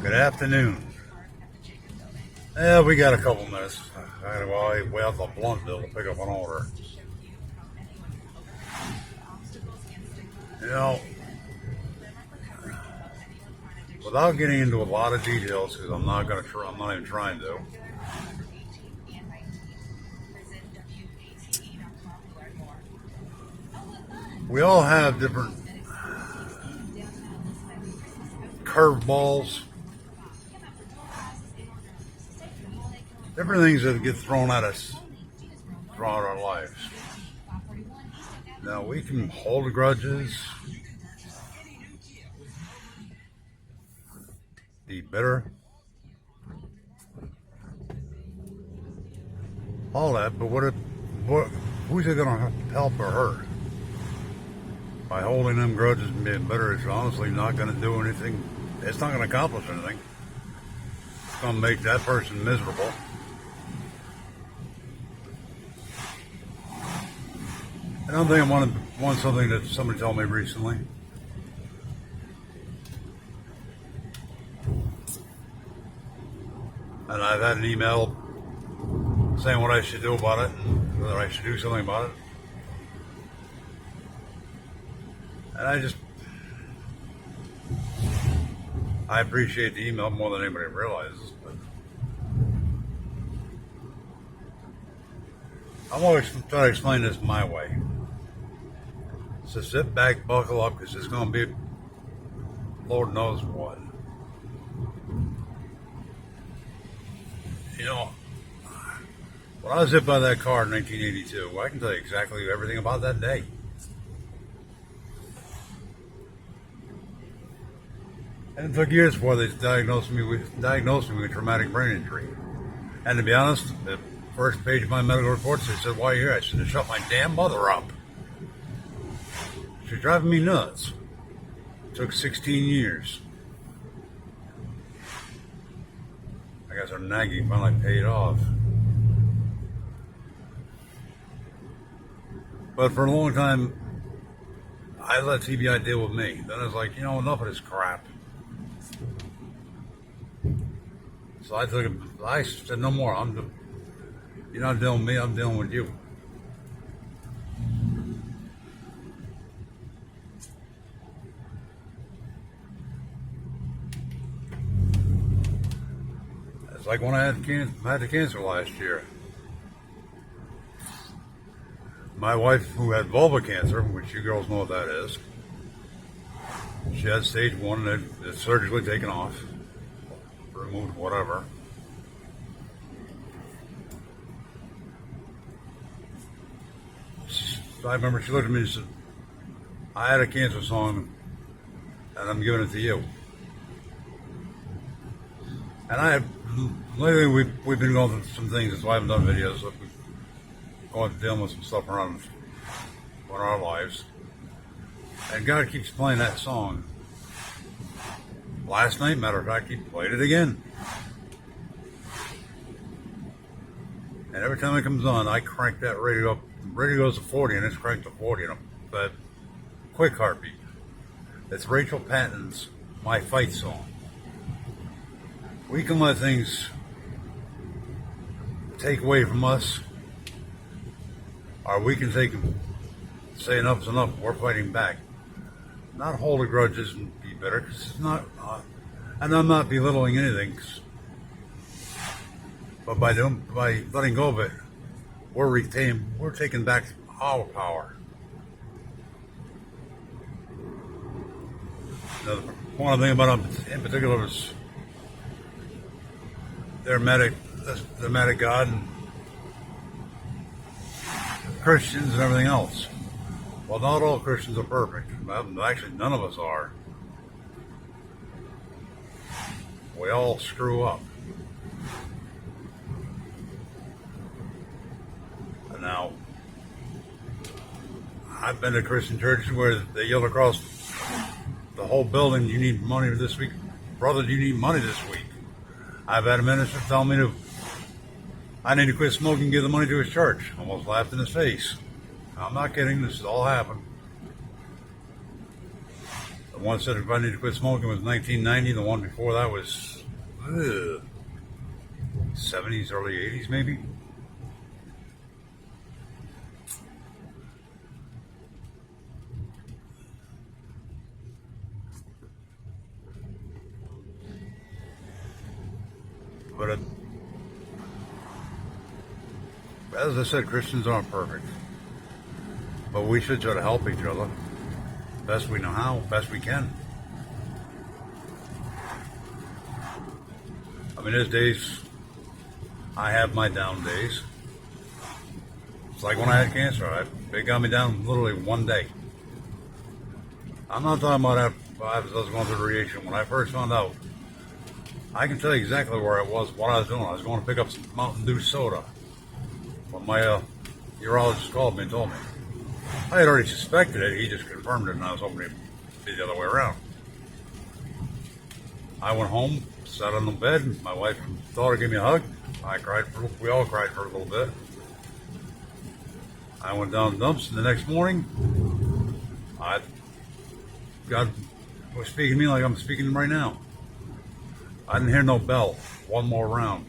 Good afternoon. Yeah, we got a couple minutes. I gotta go way out to Bluntville to pick up an order. You know, without getting into a lot of details, because I'm not gonna try. I'm not even trying to. We all have different curveballs, different things that get thrown at us throughout our lives. Now we can hold grudges, be bitter, all that. But who's it going to help or hurt? By holding them grudges and being bitter, it's honestly not going to do anything. It's not going to accomplish anything. It's going to make that person miserable. Another thing I want something that somebody told me recently. And I've had an email saying what I should do about it, and whether I should do something about it. And I appreciate the email more than anybody realizes. But I'm always trying to explain this my way. So sit back, buckle up, because it's going to be Lord knows what. You know, when I was hit by that car in 1982, I can tell you exactly everything about that day. And it took years before they diagnosed me with traumatic brain injury. And to be honest, the first page of my medical reports, they said, "Why are you here?" I said, "To shut my damn mother up. She's driving me nuts." It took 16 years. I guess her nagging finally paid off. But for a long time, I let TBI deal with me. Then I was like, enough of this crap. So I said, no more. You're not dealing with me, I'm dealing with you. It's like when I had the cancer last year. My wife, who had vulva cancer, which you girls know what that is, she had stage 1 and it's surgically taken off, removed, whatever. I remember she looked at me and said, "I had a cancer song and I'm giving it to you." And lately we've been going through some things, so I haven't done videos. So we've gone dealing with some stuff around in our lives. And God keeps playing that song. Last night, matter of fact, he played it again. And every time it comes on, I crank that radio up. The radio goes to 40, and it's cranked to 40 in that quick heartbeat. It's Rachel Patton's "My Fight" song. We can let things take away from us, or we can say enough's enough. We're fighting back. Not hold grudges and be bitter, because it's not. And I'm not belittling anything. But by letting go of it, we're taking back our power. Now, one thing about them in particular is their Hermetic God and Christians and everything else. Well, not all Christians are perfect. Actually, none of us are. We all screw up. Now, I've been to Christian churches where they yell across the whole building, "You need money this week. Brother, you need money this week." I've had a minister tell me I need to quit smoking and give the money to his church. Almost laughed in his face. I'm not kidding. This has all happened. The one that said if I need to quit smoking was 1990. The one before that was 70s, early 80s, maybe. But as I said, Christians aren't perfect. But we should try to help each other best we know how, best we can. I mean, there's days, I have my down days. It's like when I had cancer. They got me down literally one day. I'm not talking about after I was going through the radiation. When I first found out, I can tell you exactly where I was, what I was doing. I was going to pick up some Mountain Dew soda when my urologist called me and told me. I had already suspected it. He just confirmed it, and I was hoping it'd be the other way around. I went home, sat on the bed. My wife and daughter gave me a hug. We all cried for a little bit. I went down the dumps, and the next morning, God was speaking to me like I'm speaking to him right now. I didn't hear no bell. One more round.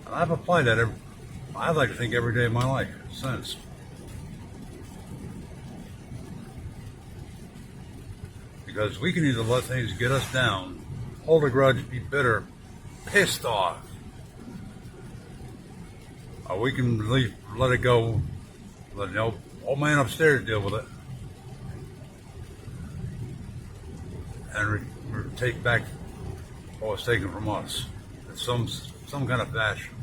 And I've applied that I'd like to think every day of my life since. Because we can either let things get us down, hold a grudge, be bitter, pissed off, or we can let it go, let old man upstairs deal with it, and take back what was taken from us in some kind of fashion.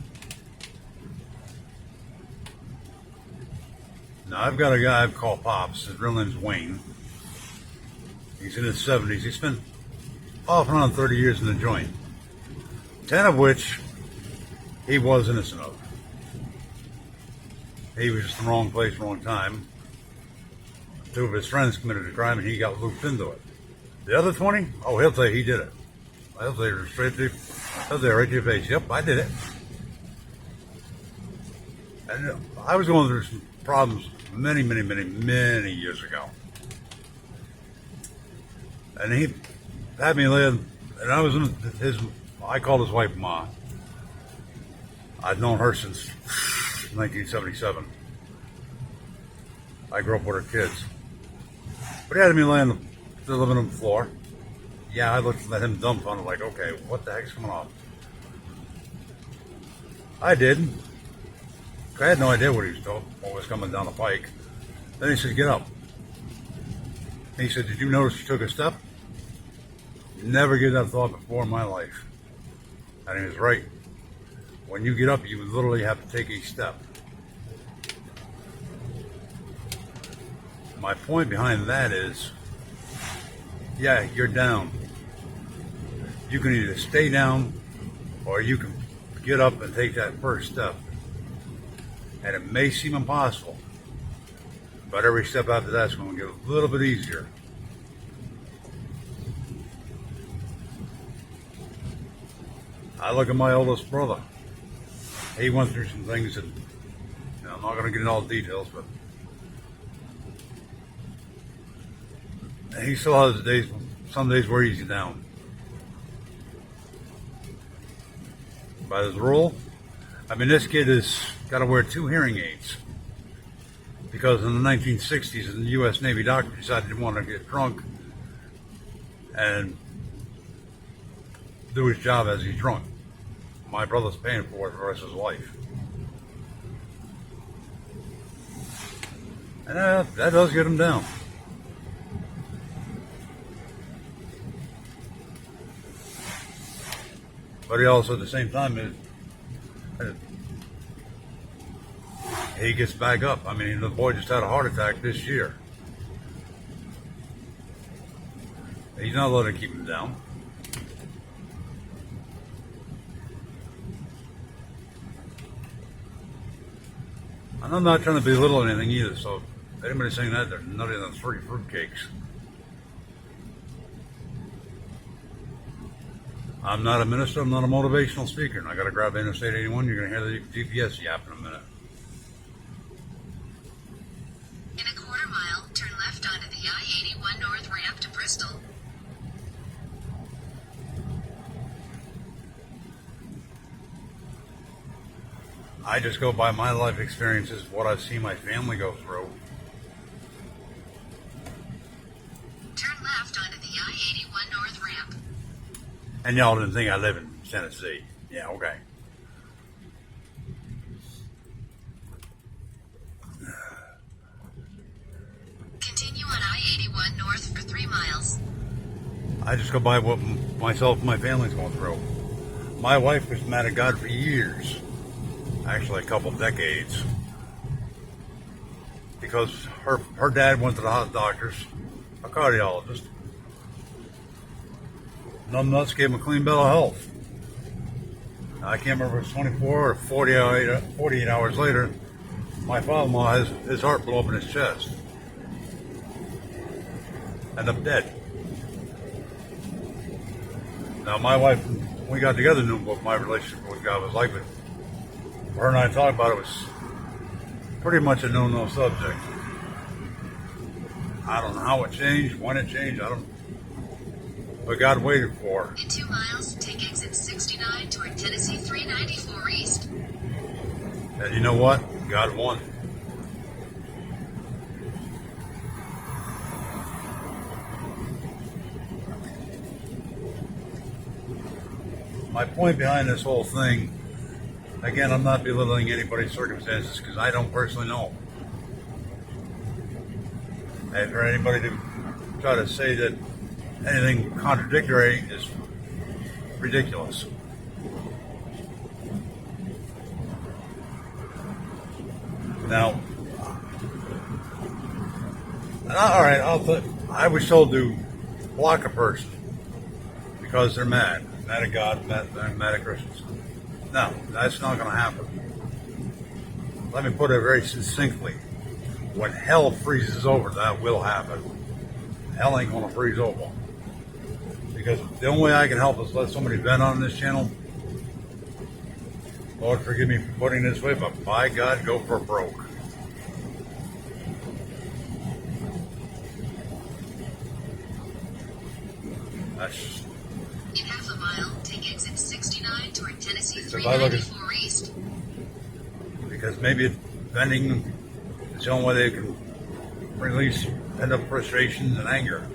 Now, I've got a guy I've called Pops. His real name's Wayne. He's in his 70s. He spent off and on 30 years in the joint, 10 of which he was innocent of. He was just in the wrong place, wrong time. 2 of his friends committed a crime, and he got looped into it. The other 20, oh, he'll tell you he did it. He'll tell you right to your face, yep, I did it. And I was going through some problems many years ago. And he had me lay, and I was in I called his wife Ma. I'd known her since 1977. I grew up with her kids. But he had me lay on the living room floor. Yeah, I looked at him dumbfounded, like, okay, what the heck's going on? I did. I had no idea what was coming down the pike. Then he said, get up. And he said, did you notice you took a step? Never gave that thought before in my life. And he was right. When you get up, you literally have to take a step. My point behind that is, yeah, you're down. You can either stay down or you can get up and take that first step. And it may seem impossible, but every step after that's going to get a little bit easier. I look at my oldest brother. He went through some things that, I'm not going to get into all the details, but he still has some days where he's down. By this rule, I mean, this kid has got to wear 2 hearing aids because in the 1960s, the U.S. Navy doctor decided he wanted to get drunk and do his job as he's drunk. My brother's paying for it for the rest of his life. And that does get him down. But he also, at the same time, he gets back up. I mean, the boy just had a heart attack this year. He's not letting it keep him down. And I'm not trying to belittle anything either, so if anybody's saying that, they're nutty than 3 fruitcakes. I'm not a minister, I'm not a motivational speaker, and I gotta grab Interstate 81, you're gonna hear the GPS yap in a minute. In a quarter mile, turn left onto the I-81 North ramp to Bristol. I just go by my life experiences, what I've seen my family go through. Turn left onto the I-81 North ramp. And y'all didn't think I live in Tennessee. Yeah, okay. Continue on I-81 North for 3 miles. I just go by what myself and my family's going through. My wife was mad at God for years. Actually, a couple decades. Because her dad went to the doctors, a cardiologist. Numbnuts gave him a clean bill of health. I can't remember if it was 24 or 48 hours later, my father-in-law has his heart blew up in his chest. Ended up dead. Now, my wife, when we got together, knew what my relationship with God was like, but her and I talked about it was pretty much a no-no subject. I don't know how it changed, when it changed, I don't know. But God waited for her. In 2 miles, take exit 69 toward Tennessee 394 East. And you know what? God won. My point behind this whole thing, again, I'm not belittling anybody's circumstances because I don't personally know. And for anybody to try to say that anything contradictory is ridiculous. Now, all right, I was told to block a person because they're mad at God, mad at Christians. No, that's not going to happen. Let me put it very succinctly. When hell freezes over, that will happen. Hell ain't going to freeze over. Because the only way I can help is let somebody vent on this channel. Lord, forgive me for putting it this way, but by God, go for broke. That's In half a mile, take exit 69 toward Tennessee if I look at, 394 East. because maybe venting is the only way they can release end up frustrations and anger.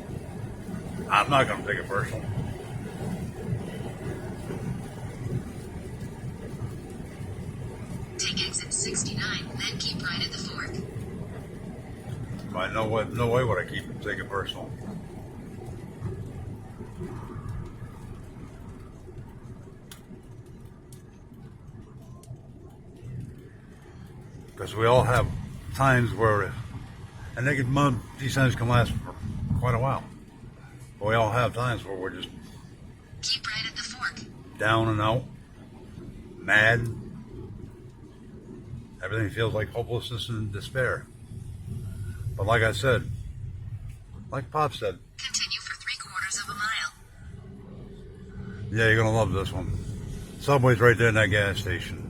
I'm not going to take it personal. Take exit 69, then keep right at the fork. But no way would I take it personal. Because we all have times where, and these times can last for quite a while. But we all have times where we're just Keep right at the fork. down and out, mad. Everything feels like hopelessness and despair. But like I said, like Pop said, Continue for 3/4 of a mile. yeah, you're going to love this one. Subway's right there in that gas station.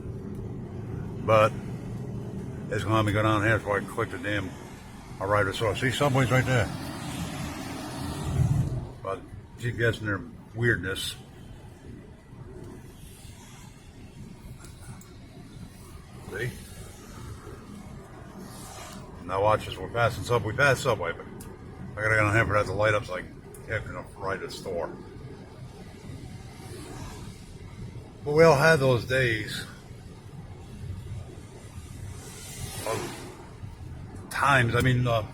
But it's going to have me go down here so I can click the damn arrival source. See, Subway's right there. But keep guessing their weirdness. See? Now watch this. We're passing Subway. We passed Subway, but I got to get on here for that to light up so I can get right to the store. But we all had those days of times. I mean, what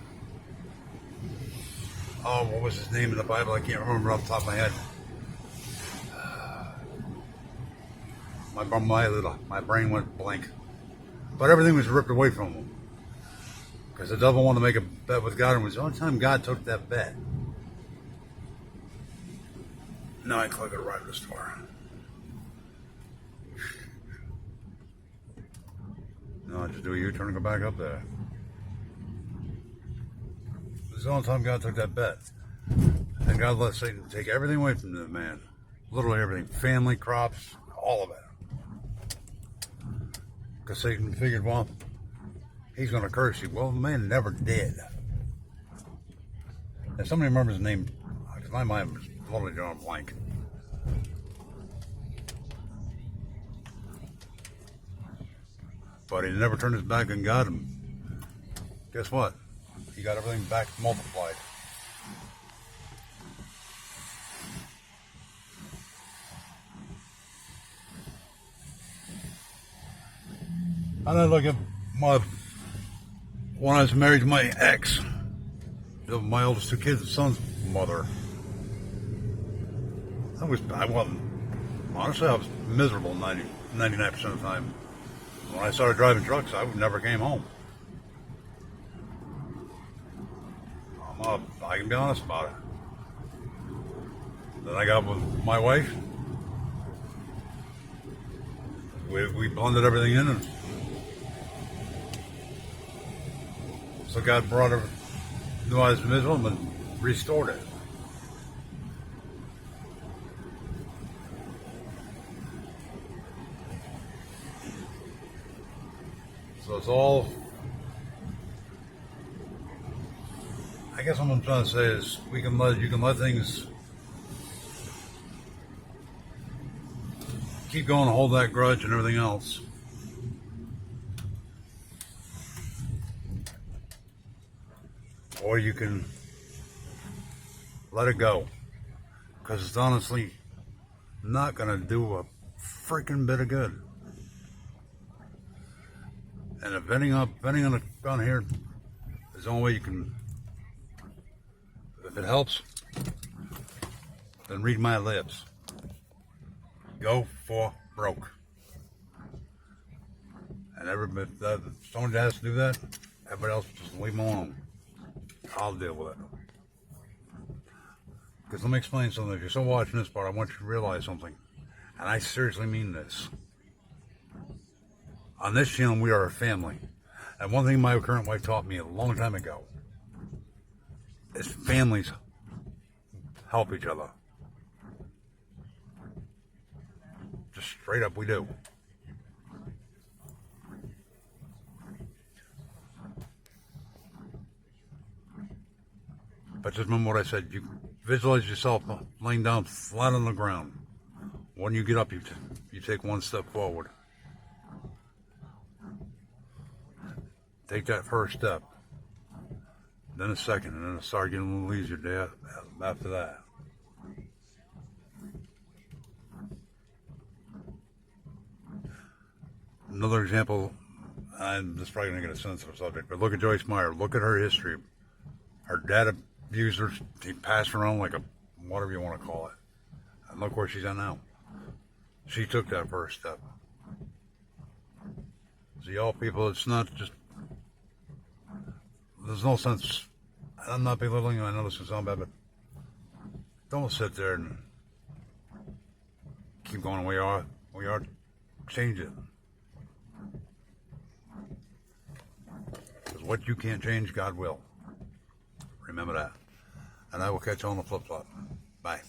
was his name in the Bible? I can't remember off the top of my head. My brain went blank. But everything was ripped away from him. Because the devil wanted to make a bet with God, and it was the only time God took that bet. Now I click it right to the store. No, just do a U-turn and go back up there. This is the only time God took that bet. And God let Satan take everything away from the man. Literally everything. Family, crops, all of it. Because Satan figured, well, he's going to curse you. Well, the man never did. If somebody remembers his name, because my mind was totally drawn blank. but he never turned his back on God. And guess what? He got everything back multiplied. And I look at when I was married to my ex, my oldest two kids' son's mother. I wasn't, honestly, I was miserable 99% of the time. When I started driving trucks, I never came home. I can be honest about it. Then I got with my wife. We blended everything in, and so God brought her, knew I was miserable, and restored it. So it's all, I guess what I'm trying to say is you can let things keep going and hold that grudge and everything else. Or you can let it go. Because it's honestly not going to do a freaking bit of good. And if venting on here is the only way you can, if it helps, then read my lips. Go for broke. And if someone has to do that, everybody else just leave them alone. I'll deal with it. Because let me explain something. If you're still watching this part, I want you to realize something. And I seriously mean this. On this channel, we are a family. And one thing my current wife taught me a long time ago is families help each other. Just straight up, we do. But just remember what I said. You visualize yourself laying down flat on the ground. When you get up, you take one step forward. Take that first step. Then a second, and then it'll start getting a little easier after that. Another example, and this is probably going to get a sensitive subject, but look at Joyce Meyer. Look at her history. Her dad abused her. He passed her around like a, whatever you want to call it. And look where she's at now. She took that first step. See, all people, it's not just, there's no sense, I'm not belittling you, I know this can sound bad, but don't sit there and keep going where you are, change it. Because what you can't change, God will. Remember that. And I will catch you on the flip-flop. Bye.